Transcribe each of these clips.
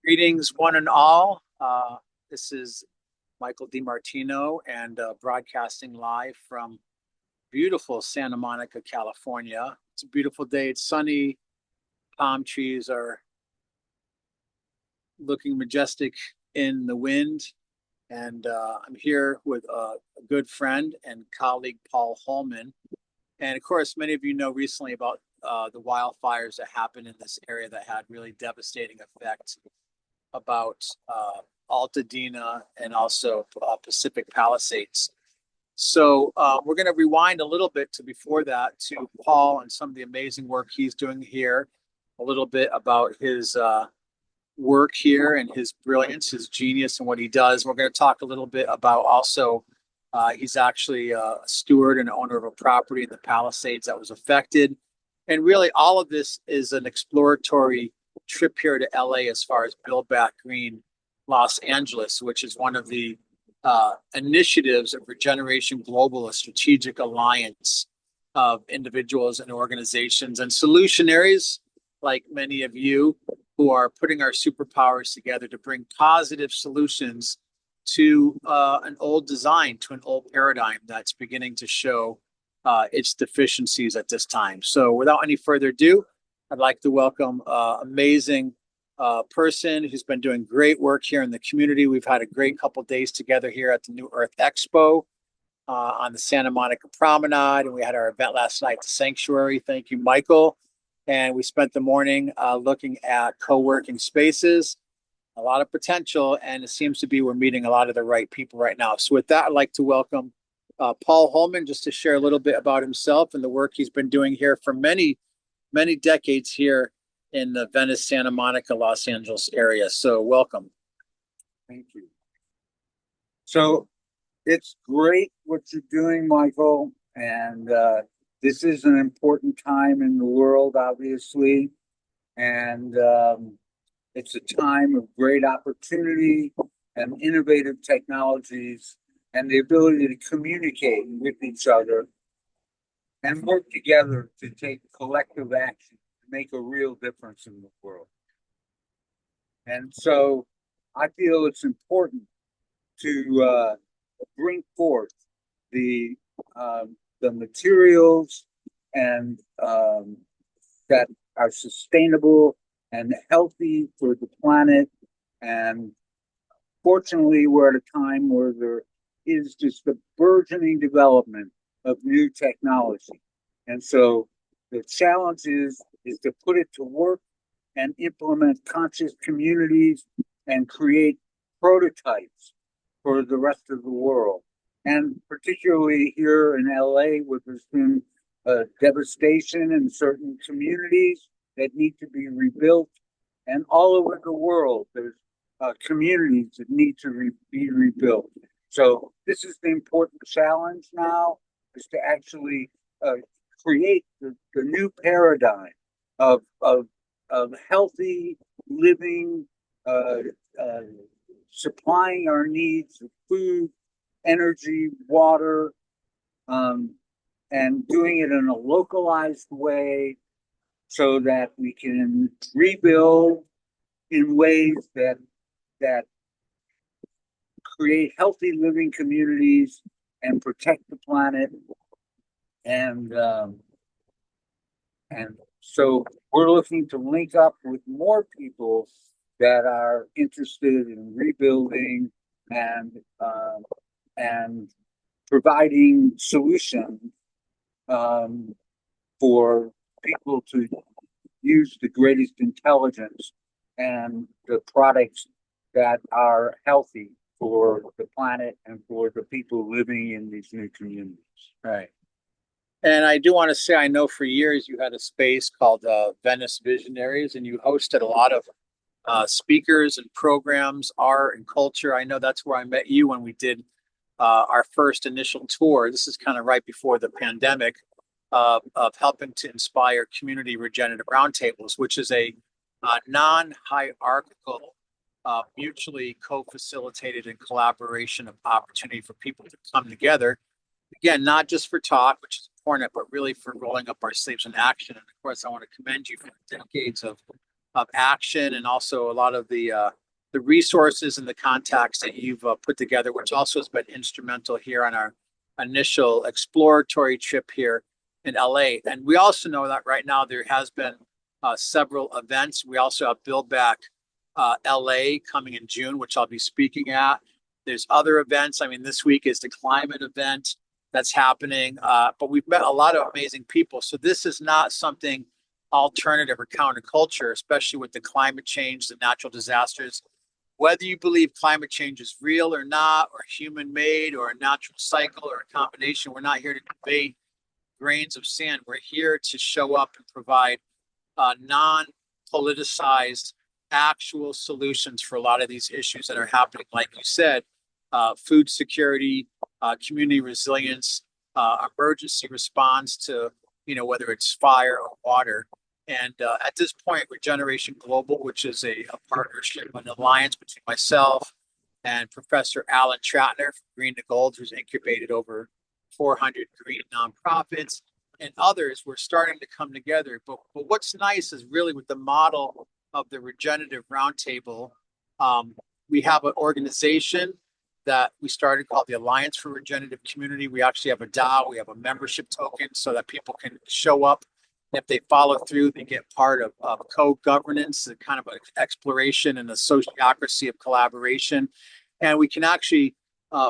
Greetings, one and all. This is Michael DiMartino and broadcasting live from beautiful Santa Monica, California. It's a beautiful day. It's sunny. Palm trees are looking majestic in the wind. And I'm here with a good friend and colleague, Paul Holman. And of course, many of you know recently about the wildfires that happened in this area that had really devastating effects about Altadena and also Pacific Palisades. So we're going to rewind a little bit to before that to Paul and some of the amazing work he's doing here, a little bit about his work here and his brilliance, his genius, and what he does. We're going to talk a little bit about also he's actually a steward and owner of a property in the Palisades that was affected. And really, all of this is an exploratory trip here to LA as far as Build Back Green Los Angeles, which is one of the initiatives of Regeneration Global, a strategic alliance of individuals and organizations and solutionaries like many of you who are putting our superpowers together to bring positive solutions to an old design, to an old paradigm that's beginning to show its deficiencies at this time. So without any further ado, I'd like to welcome amazing person who's been doing great work here in the community. We've had a great couple days together here at the New Earth Expo on the Santa Monica Promenade, and we had our event last night, the Sanctuary. Thank you, Michael. And we spent the morning looking at co-working spaces, a lot of potential, and it seems to be we're meeting a lot of the right people right now. So with that, I'd like to welcome Paul Holman just to share a little bit about himself and the work he's been doing here for many decades here in the Venice, Santa Monica, Los Angeles area. So welcome. Thank you. So it's great what you're doing, Michael. And this is an important time in the world, obviously. And it's a time of great opportunity and innovative technologies and the ability to communicate with each other and work together to take collective action to make a real difference in the world. And so I feel it's important to bring forth the materials and that are sustainable and healthy for the planet. And fortunately, we're at a time where there is just a burgeoning development of new technology. And so the challenge is to put it to work and implement conscious communities and create prototypes for the rest of the world. And particularly here in LA, where there's been devastation in certain communities that need to be rebuilt. And all over the world, there's communities that need to be rebuilt. So this is the important challenge now, is to actually create the new paradigm of healthy living, supplying our needs of food, energy, water, and doing it in a localized way so that we can rebuild in ways that create healthy living communities and protect the planet. And so we're looking to link up with more people that are interested in rebuilding and providing solutions for people to use the greatest intelligence and the products that are healthy for the planet and for the people living in these new communities. Right. And I do want to say, I know for years you had a space called Venice Visionaries, and you hosted a lot of speakers and programs, art and culture. I know that's where I met you when we did our first initial tour. This is kind of right before the pandemic of helping to inspire community regenerative roundtables, which is a non-hierarchical, mutually co-facilitated and collaboration of opportunity for people to come together. Again, not just for talk, which is important, but really for rolling up our sleeves in action. And of course, I want to commend you for decades of of action, and also a lot of the resources and the contacts that you've put together, which also has been instrumental here on our initial exploratory trip here in LA. And we also know that right now there has been several events. We also have Build Back LA coming in June, which I'll be speaking at. There's other events. I mean, this week is the climate event that's happening, but we've met a lot of amazing people. So this is not something alternative or counterculture, especially with the climate change, the natural disasters. Whether you believe climate change is real or not, or human made, or a natural cycle, or a combination, we're not here to debate grains of sand. We're here to show up and provide non politicized actual solutions for a lot of these issues that are happening. Like you said, food security, community resilience, emergency response to, whether it's fire or water. And at this point, Regeneration Global, which is a partnership, an alliance between myself and Professor Alan Tratner from Green to Gold, who's incubated over 400 green nonprofits and others, we're starting to come together. But what's nice is really with the model of the Regenerative Roundtable, we have an organization that we started called the Alliance for Regenerative Community. We actually have a DAO, we have a membership token so that people can show up. If they follow through, they get part of co-governance, a kind of an exploration and a sociocracy of collaboration. And we can actually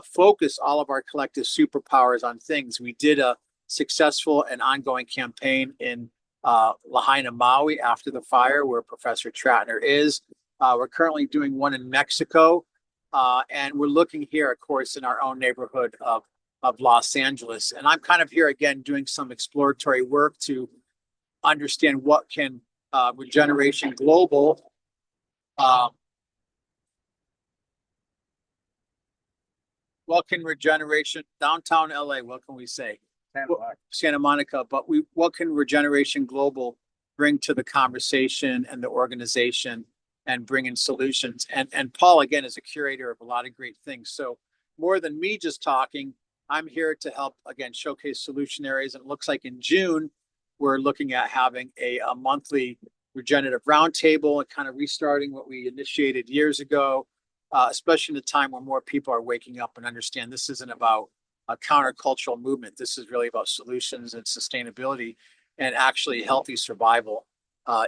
focus all of our collective superpowers on things. We did a successful and ongoing campaign in Lahaina, Maui after the fire, where Professor Tratner is. We're currently doing one in Mexico. And we're looking here, of course, in our own neighborhood of Los Angeles. And I'm kind of here again doing some exploratory work to understand what can Regeneration Global what can Regeneration downtown LA, what can we say? Santa Monica, but what can Regeneration Global bring to the conversation and the organization and bring in solutions? And Paul, again, is a curator of a lot of great things. So more than me just talking, I'm here to help, again, showcase Solutionaries. And it looks like in June, we're looking at having a monthly regenerative roundtable and kind of restarting what we initiated years ago, especially in a time where more people are waking up and understand this isn't about a countercultural movement. This is really about solutions and sustainability and actually healthy survival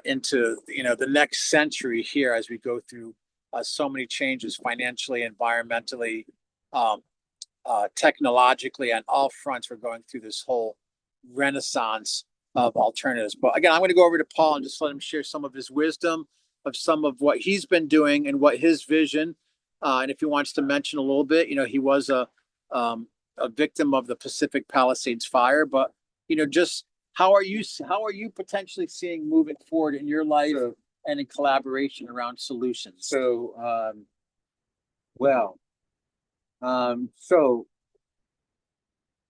into the next century here as we go through so many changes financially, environmentally, technologically, on all fronts. We're going through this whole renaissance of alternatives. But again, I'm going to go over to Paul and just let him share some of his wisdom of some of what he's been doing and what his vision. And if he wants to mention a little bit, he was a victim of the Pacific Palisades fire. But just how are you potentially seeing moving forward in your life and in collaboration around solutions? So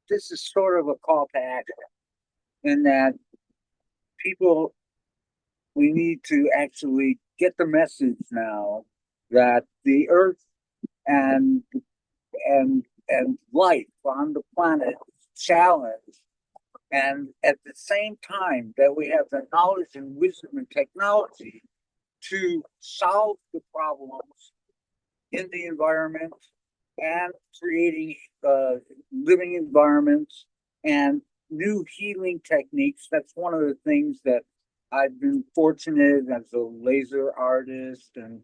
this is sort of a call to action in that we need to actually get the message now that the earth and life on the planet is challenged, and at the same time that we have the knowledge and wisdom and technology to solve the problems in the environment and creating living environments and new healing techniques. That's one of the things that I've been fortunate as a laser artist and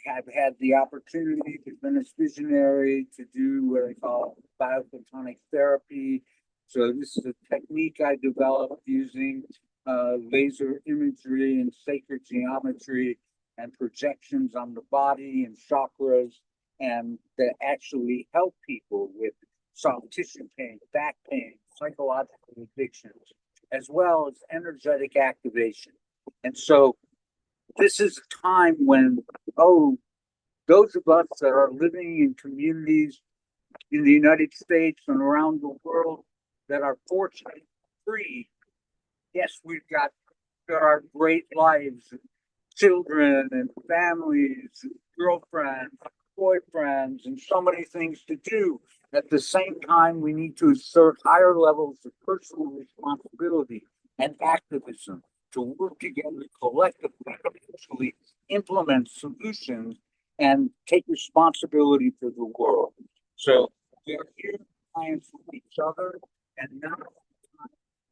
have had the opportunity to be a visionary to do what I call biophotonic therapy. So this is a technique I developed using laser imagery and sacred geometry and projections on the body and chakras, and that actually help people with soft tissue pain, back pain, psychological addictions, as well as energetic activation. And so this is a time when, those of us that are living in communities in the United States and around the world that are fortunate, free, yes, we've got our great lives, children and families, and girlfriends, boyfriends, and so many things to do. At the same time, we need to assert higher levels of personal responsibility and activism to work together collectively to actually implement solutions and take responsibility for the world. So we are here trying for each other and now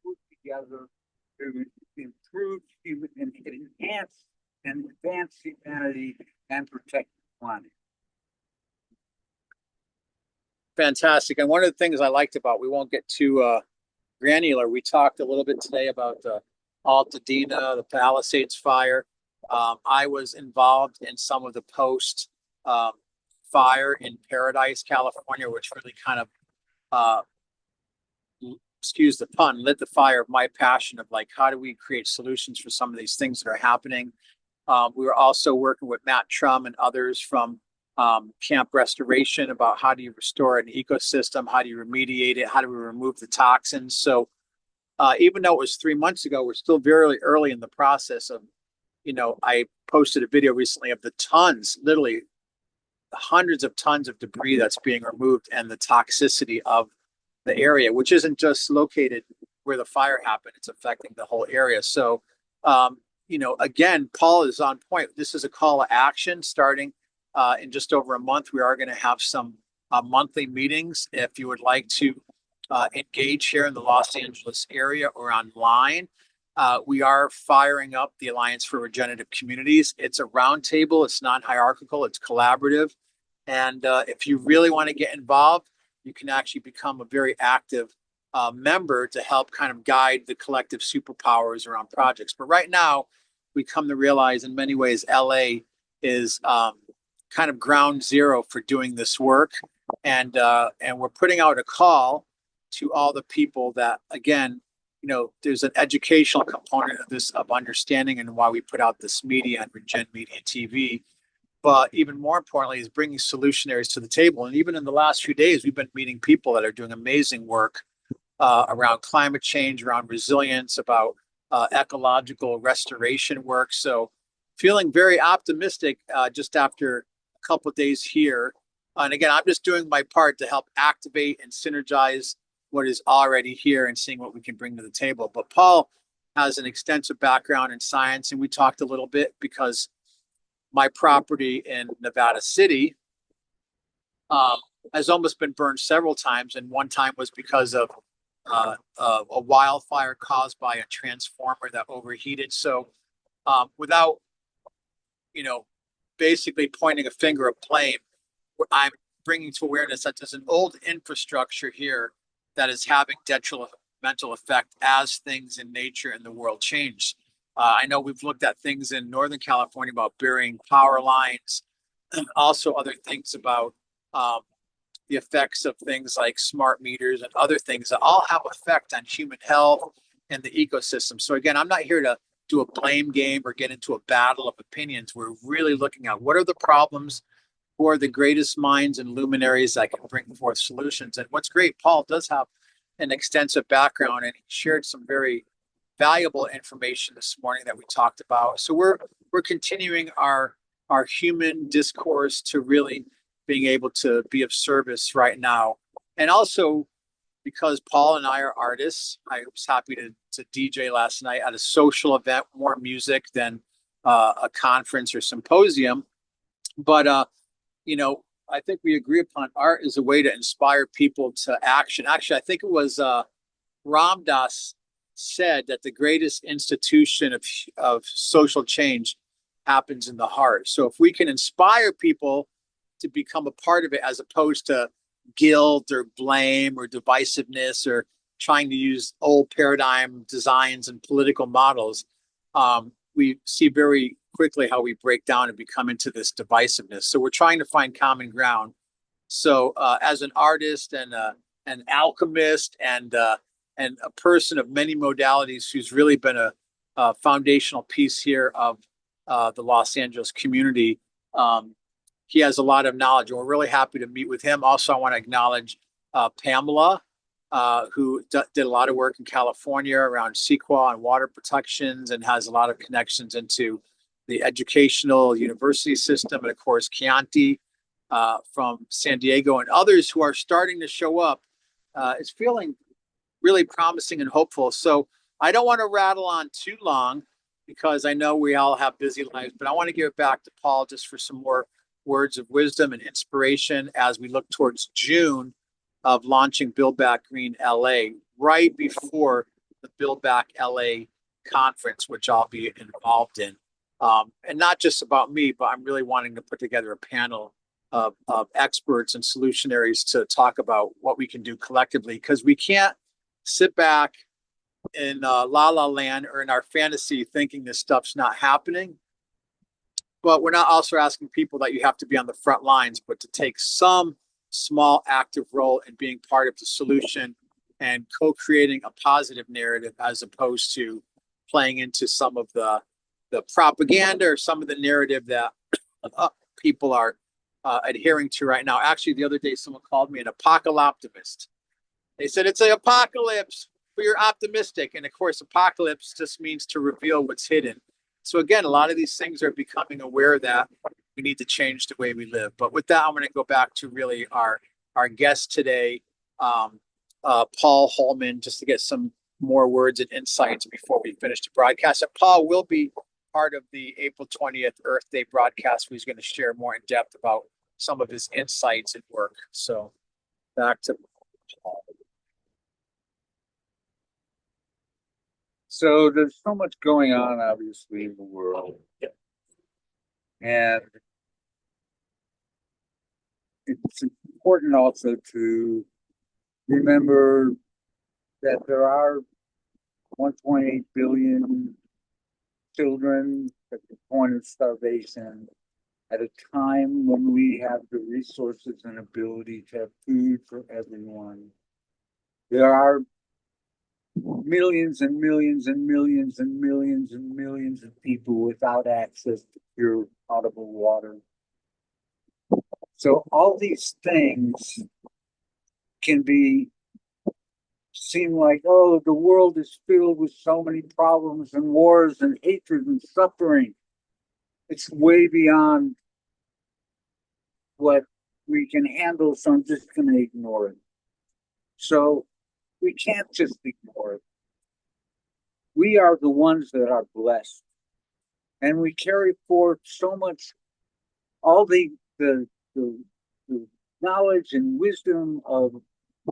work together to improve human and enhance and advance humanity and protect the planet. Fantastic. And one of the things I liked about, we won't get too granular. We talked a little bit today about the Altadena, the Palisades fire. I was involved in some of the post um, fire in Paradise, California, which really kind of, uh, excuse the pun, lit the fire of my passion of like, how do we create solutions for some of these things that are happening? We were also working with Matt Trum and others from Camp Restoration about how do you restore an ecosystem, how do you remediate it, how do we remove the toxins. So even though it was 3 months ago, we're still very early in the process of, I posted a video recently of the tons, literally hundreds of tons of debris that's being removed and the toxicity of the area, which isn't just located where the fire happened, it's affecting the whole area. So, again, Paul is on point. This is a call to action starting in just over a month. We are going to have some monthly meetings. If you would like to engage here in the Los Angeles area or online, we are firing up the Alliance for Regenerative Communities. It's a roundtable. It's non-hierarchical. It's collaborative. And if you really want to get involved, you can actually become a very active member to help kind of guide the collective superpowers around projects. But right now, we come to realize in many ways, LA is kind of ground zero for doing this work. And we're putting out a call to all the people that, again, there's an educational component of this, of understanding, and why we put out this media on Regen Media TV. But even more importantly is bringing solutionaries to the table. And even in the last few days, we've been meeting people that are doing amazing work around climate change, around resilience, about ecological restoration work. So feeling very optimistic just after a couple of days here. And again, I'm just doing my part to help activate and synergize what is already here and seeing what we can bring to the table. But Paul has an extensive background in science, and we talked a little bit because my property in Nevada City has almost been burned several times, and one time was because of a wildfire caused by a transformer that overheated. So without, basically pointing a finger of blame, I'm bringing to awareness that there's an old infrastructure here that is having detrimental effect as things in nature and the world change. I know we've looked at things in Northern California about burying power lines, and also other things about the effects of things like smart meters and other things that all have effect on human health and the ecosystem. So again, I'm not here to do a blame game or get into a battle of opinions. We're really looking at what are the problems, who are the greatest minds and luminaries that can bring forth solutions. And what's great, Paul does have an extensive background, and he shared some very valuable information this morning that we talked about. So we're continuing our human discourse to really being able to be of service right now. And also because Paul and I are artists, I was happy to DJ last night at a social event, more music than a conference or symposium. But I think we agree upon art is a way to inspire people to action. Actually, I think it was Ram Dass said that the greatest institution of social change happens in the heart. So if we can inspire people to become a part of it, as opposed to guilt or blame or divisiveness or trying to use old paradigm designs and political models, we see very quickly how we break down and become into this divisiveness. So we're trying to find common ground. So as an artist and an alchemist and a person of many modalities who's really been a foundational piece here of the Los Angeles community, he has a lot of knowledge, and we're really happy to meet with him. Also, I want to acknowledge Pamela, who did a lot of work in California around CEQA and water protections, and has a lot of connections into the educational university system, and of course Chianti from San Diego, and others who are starting to show up. It's feeling really promising and hopeful. So I don't want to rattle on too long because I know we all have busy lives, but I want to give it back to Paul just for some more words of wisdom and inspiration as we look towards June of launching Build Back Green LA, right before the Build Back LA conference, which I'll be involved in. And not just about me, but I'm really wanting to put together a panel of experts and solutionaries to talk about what we can do collectively, because we can't sit back in la la land or in our fantasy thinking this stuff's not happening. But we're not also asking people that you have to be on the front lines, but to take some small active role in being part of the solution and co-creating a positive narrative as opposed to playing into some of the propaganda or some of the narrative that people are adhering to right now. Actually, the other day, someone called me an apocalyptimist. They said it's an apocalypse, but you're optimistic. And of course, apocalypse just means to reveal what's hidden. So again, a lot of these things are becoming aware that we need to change the way we live. But with that, I'm going to go back to really our guest today, Paul Holman, just to get some more words and insights before we finish the broadcast. And Paul will be part of the April 20th Earth Day broadcast, where he's going to share more in depth about some of his insights and work. So back to Paul. So there's so much going on, obviously, in the world. Yep. And it's important also to remember that there are 1.8 billion children at the point of starvation at a time when we have the resources and ability to have food for everyone. There are millions and millions and millions and millions and millions of people without access to pure potable water. So all these things can seem like, oh, the world is filled with so many problems and wars and hatred and suffering. It's way beyond what we can handle, so I'm just going to ignore it. So we can't just ignore it. We are the ones that are blessed. And we carry forth so much, all the knowledge and wisdom of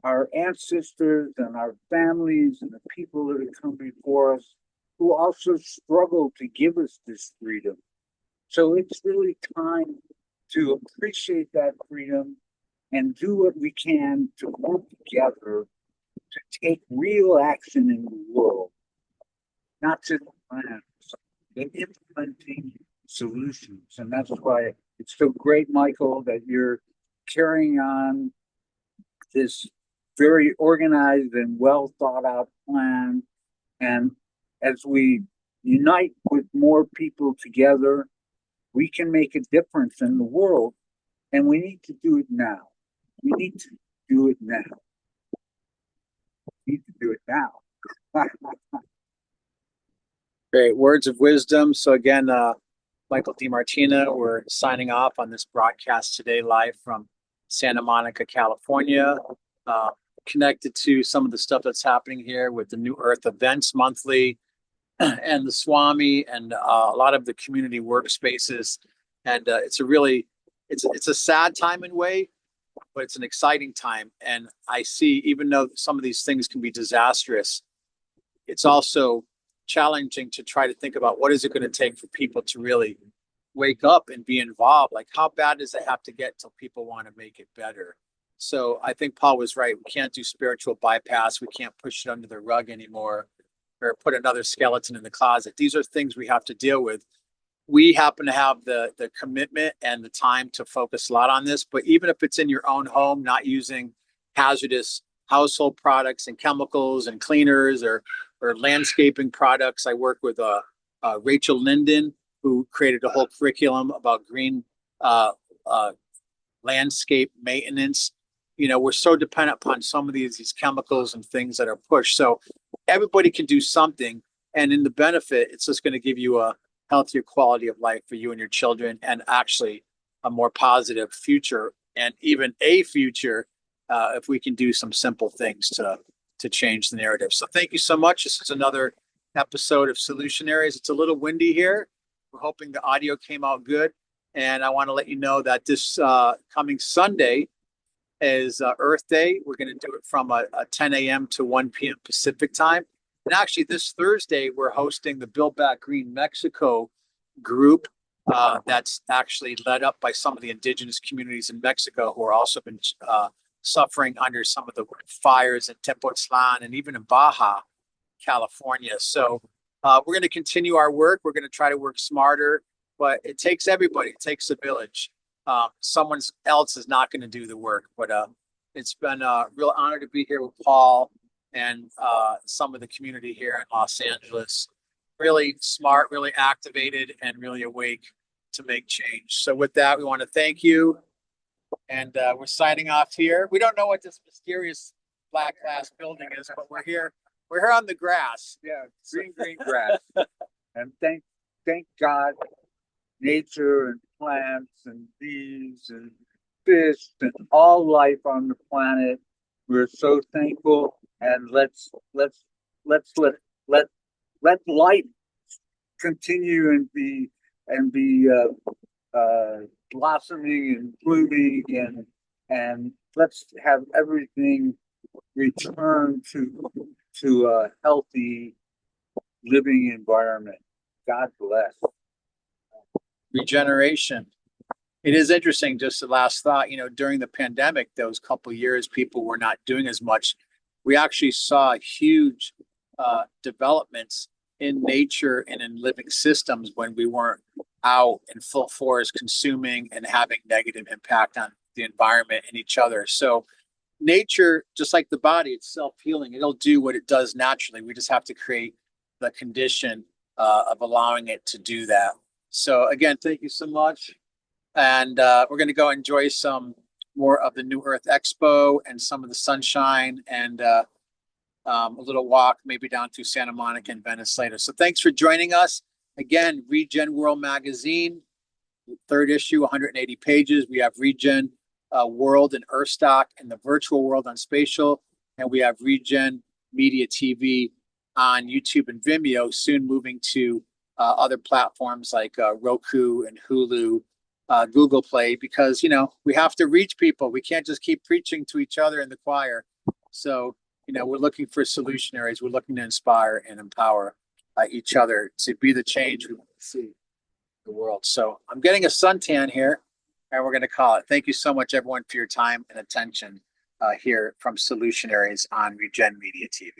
our ancestors and our families and the people that have come before us, who also struggle to give us this freedom. So it's really time to appreciate that freedom and do what we can to work together to take real action in the world, not just plans, but implementing solutions. And that's why it's so great, Michael, that you're carrying on this very organized and well thought out plan. And as we unite with more people together, we can make a difference in the world. And we need to do it now. We need to do it now. We need to do it now. Great words of wisdom. So again, Michael DiMartina, we're signing off on this broadcast today live from Santa Monica, California, connected to some of the stuff that's happening here with the New Earth events monthly and the Swami and a lot of the community workspaces. And it's a sad time in a way, but it's an exciting time. And I see, even though some of these things can be disastrous, it's also challenging to try to think about what is it going to take for people to really wake up and be involved. Like, how bad does it have to get till people want to make it better? So I think Paul was right. We can't do spiritual bypass. We can't push it under the rug anymore or put another skeleton in the closet. These are things we have to deal with. We happen to have the commitment and the time to focus a lot on this, but even if it's in your own home, not using hazardous household products and chemicals and cleaners or landscaping products. I work with Rachel Linden, who created a whole curriculum about green landscape maintenance. You know, we're so dependent upon some of these chemicals and things that are pushed. So everybody can do something. And in the benefit, it's just going to give you a healthier quality of life for you and your children, and actually a more positive future, and even a future if we can do some simple things to to change the narrative. So thank you so much. This is another episode of Solutionaries. It's a little windy here. We're hoping the audio came out good. And I want to let you know that this coming Sunday is Earth Day. We're going to do it from a 10 a.m. to 1 p.m. Pacific time. And actually, this Thursday, we're hosting the Build Back Green Mexico group that's actually led up by some of the indigenous communities in Mexico who are also been suffering under some of the fires in Tepoztlan and even in Baja California. So we're going to continue our work. We're going to try to work smarter, but it takes everybody. It takes a village. Someone else is not going to do the work, but it's been a real honor to be here with Paul and some of the community here in Los Angeles. Really smart, really activated, and really awake to make change. So with that, we want to thank you. And we're signing off here. We don't know what this mysterious black glass building is, but we're here. We're here on the grass. Yeah, green grass. And thank God, nature and plants and bees and fish and all life on the planet. We're so thankful, and let's let life continue and be blossoming and blooming, and let's have everything return to a healthy living environment. God bless. Regeneration. It is interesting, just the last thought, during the pandemic, those couple of years, people were not doing as much. We actually saw huge developments in nature and in living systems when we weren't out in full force consuming and having negative impact on the environment and each other. So nature, just like the body, it's self-healing. It'll do what it does naturally. We just have to create the condition of allowing it to do that. So again, thank you so much. And we're going to go enjoy some more of the New Earth Expo and some of the sunshine and a little walk maybe down to Santa Monica and Venice later. So thanks for joining us. Again, Regen World Magazine, third issue, 180 pages. We have Regen World and Earthstock and the virtual world on spatial. And we have Regen Media TV on YouTube and Vimeo, soon moving to other platforms like Roku and Hulu, Google Play, because, we have to reach people. We can't just keep preaching to each other in the choir. So, we're looking for solutionaries. We're looking to inspire and empower each other to be the change we want to see in the world. So I'm getting a suntan here, and we're going to call it. Thank you so much, everyone, for your time and attention here from Solutionaries on Regen Media TV.